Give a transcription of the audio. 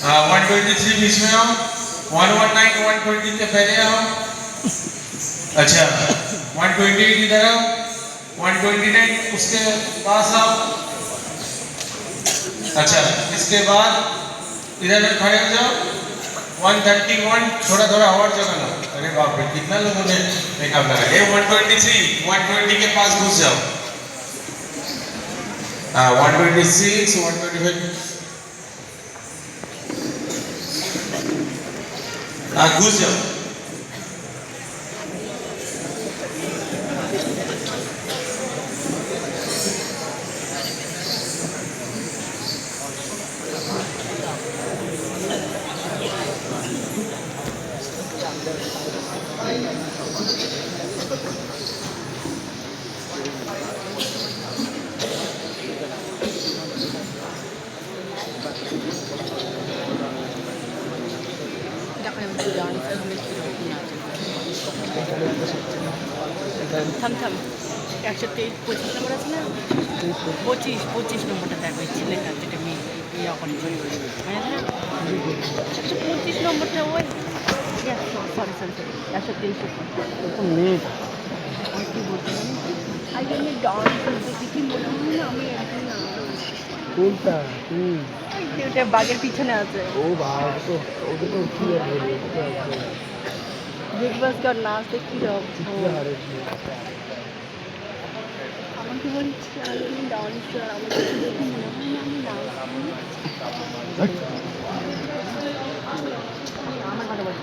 123 बीच में आओ, 119 120 के पहले आओ। अच्छा 128 इधर आओ, 129 उसके पास आओ। अच्छा इसके बाद इधर खड़े हो जाओ। 131 थोड़ा थोड़ा और जगह लो। अरे बाप रे कितना लोगों ने मेकअप लगा। ये 123 120 के पास घुस जाओ। 126 125 घुस जाओ। থাম থাম 123 নম্বর আছে না 25 নম্বরটা দেখো এই ছেলেটা যেটা মেয়ে ইয়া করে মানে না 125 নম্বরটা ওই সরি 123 মেয়ে আমি কি বলতে আগে আমি ডান্স করতে কি মনে হয় না আমি একদিন না কোনটা ওটা বাগের পিছনে আছে ও বাবা তো ওটা তো কি আর বলবো বিগ বস কার নাচ দেখি রব আরে আমাকে বলছি আমি ডান্স আমার দেখি মনে হয় না আমি ডান্স আমার কথা বলছি